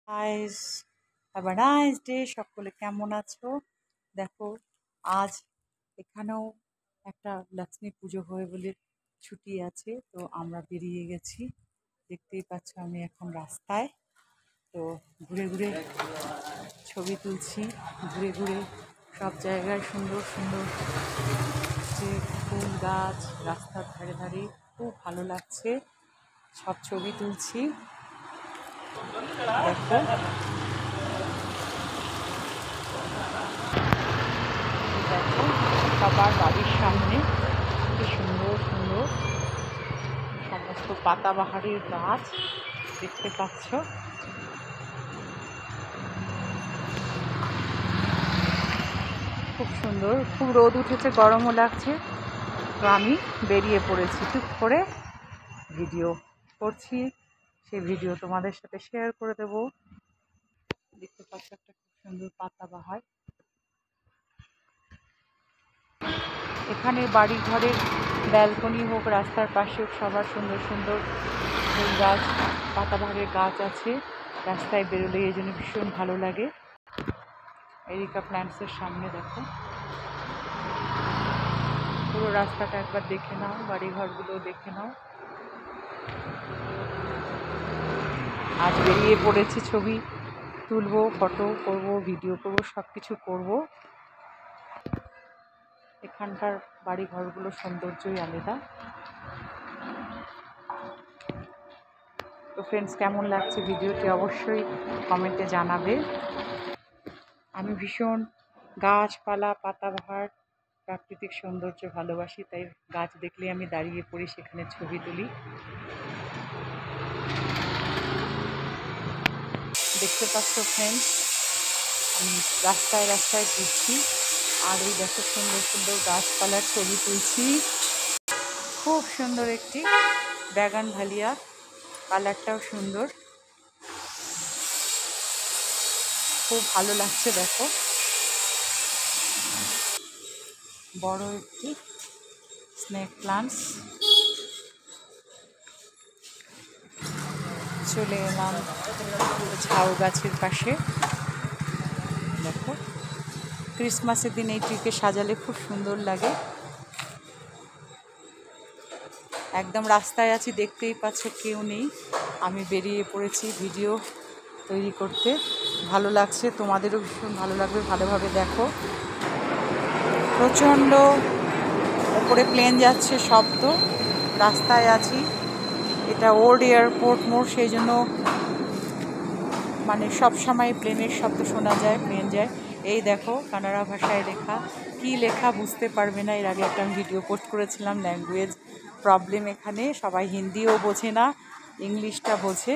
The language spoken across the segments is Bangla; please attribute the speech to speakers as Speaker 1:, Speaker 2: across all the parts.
Speaker 1: Guys, have a nice day. সকলে কেমন আছো? দেখো, আজ এখানেও একটা লক্ষ্মী পুজো হয় বলে ছুটি আছে, তো আমরা বেরিয়ে গেছি। দেখতেই পাচ্ছ আমি এখন রাস্তায়, তো ঘুরে ঘুরে ছবি তুলছি। ঘুরে ঘুরে সব জায়গায় সুন্দর সুন্দর যে ফুল গাছ রাস্তার ধারে ধারে খুব ভালো লাগছে, সব ছবি তুলছি। দেখো, দেখো সবার বাড়ির সামনে কি সুন্দর সুন্দর সমস্ত পাতাবাহারের গাছ দেখতে পাচ্ছ। খুব সুন্দর, খুব রোদ উঠেছে, গরমও লাগছে, তো আমি বেরিয়ে পড়েছি টুক করে ভিডিও করছি। সেই ভিডিও তোমাদের সাথে শেয়ার করে দেব। দেখতে পাচ্ছ একটা খুব সুন্দর পাতাবাহার। এখানে বাড়ি ঘরের ব্যালকনি হোক, রাস্তার পাশে হোক, সবার সুন্দর সুন্দর ফুল গাছ, পাতাবাহারের গাছ আছে। রাস্তায় বেরোলে এই জন্য ভীষণ ভালো লাগে। এরিকা প্ল্যান্টসের সামনে দেখো, পুরো রাস্তাটা একবার দেখে নাও, বাড়িঘরগুলো দেখে নাও। আজ বেরিয়ে পড়েছি, ছবি তুলবো, ফটো করব, ভিডিও করব, সব কিছু করবো। এখানকার বাড়িঘরগুলোর সৌন্দর্যই আলাদা। তো ফ্রেন্ডস, কেমন লাগছে ভিডিওটি অবশ্যই কমেন্টে জানাবে। আমি ভীষণ গাছপালা, পাতাবাহার, প্রাকৃতিক সৌন্দর্য ভালোবাসি, তাই গাছ দেখলে আমি দাঁড়িয়ে পড়ি, সেখানে ছবি তুলি। দেখতে পাচ্ছ ফ্রেন্ডস, আমি রাস্তায় রাস্তায় ঘুরছি, আর এই দেখো সুন্দর সুন্দর গাছপালার ছবি তুলছি। খুব সুন্দর একটি ড্রাগন ভালিয়া, কালারটাও সুন্দর, খুব ভালো লাগছে। দেখো, বড় একটি স্নেক প্লান্টস। চলে এলাম ঝাউ গাছের পাশে। দেখো, ক্রিসমাসের দিন এই ট্রিকে সাজালে খুব সুন্দর লাগে। একদম রাস্তায় আছি, দেখতেই পাচ্ছ কেউ নেই, আমি বেরিয়ে পড়েছি ভিডিও তৈরি করতে। ভালো লাগছে, তোমাদেরও ভীষণ ভালো লাগবে, ভালোভাবে দেখো। প্রচণ্ড ওপরে প্লেন যাচ্ছে, শব্দ, রাস্তায় আছি। এটা ওল্ড এয়ারপোর্ট মোড়, সেই জন্য মানে সব সময় প্লেনের শব্দ শোনা যায়, প্লেন যায়। এই দেখো, কানাড়া ভাষায় লেখা, কি লেখা বুঝতে পারবে না। এর আগে একটা আমি ভিডিও পোস্ট করেছিলাম, ল্যাঙ্গুয়েজ প্রবলেম এখানে, সবাই হিন্দিও বোঝে না, ইংলিশটা বোঝে।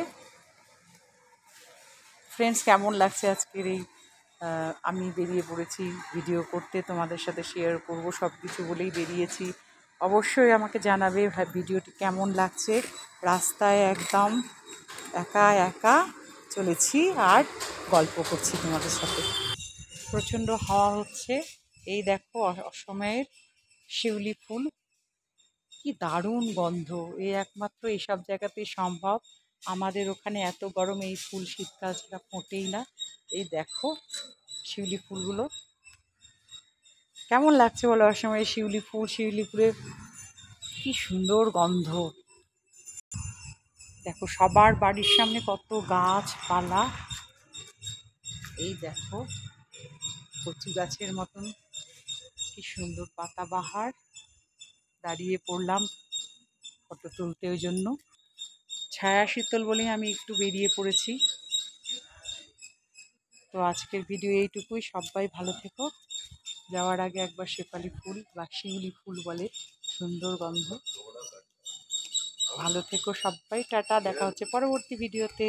Speaker 1: ফ্রেন্ডস, কেমন লাগছে আজকের এই আমি বেরিয়ে পড়েছি ভিডিও করতে, তোমাদের সাথে শেয়ার করব, সব কিছু বলেই বেরিয়েছি। অবশ্যই আমাকে জানাবে ভিডিওটি কেমন লাগছে। রাস্তায় একদম একা একা চলেছি আর গল্প করছি তোমাদের সাথে। প্রচণ্ড হাওয়া হচ্ছে। এই দেখো অসময়ের শিউলি ফুল, কি দারুণ গন্ধ! এই একমাত্র এইসব জায়গাতেই সম্ভব। আমাদের ওখানে এত গরম, এই ফুল শীতকাল ছাড়া ফোটেই না। এই দেখো শিউলি ফুলগুলো কেমন লাগছে বলো। অসময়ে শিউলি ফুল, শিউলি ফুলের কি সুন্দর গন্ধ। দেখো সবার বাড়ির সামনে কত গাছপালা। এই দেখো কচু গাছের মতন কি সুন্দর পাতাবাহার। দাঁড়িয়ে পড়লাম ফটো তুলতে, ওই জন্য ছায়া শীতল বলেই আমি একটু বেরিয়ে পড়েছি। তো আজকের ভিডিও এইটুকুই। সবাই ভালো থেকো। যাওয়ার আগে একবার শেফালি ফুল বা শিউলি ফুল বলে, সুন্দর গন্ধ। ভালো থেকো সবাই, টাটা, দেখা হচ্ছে পরবর্তী ভিডিওতে।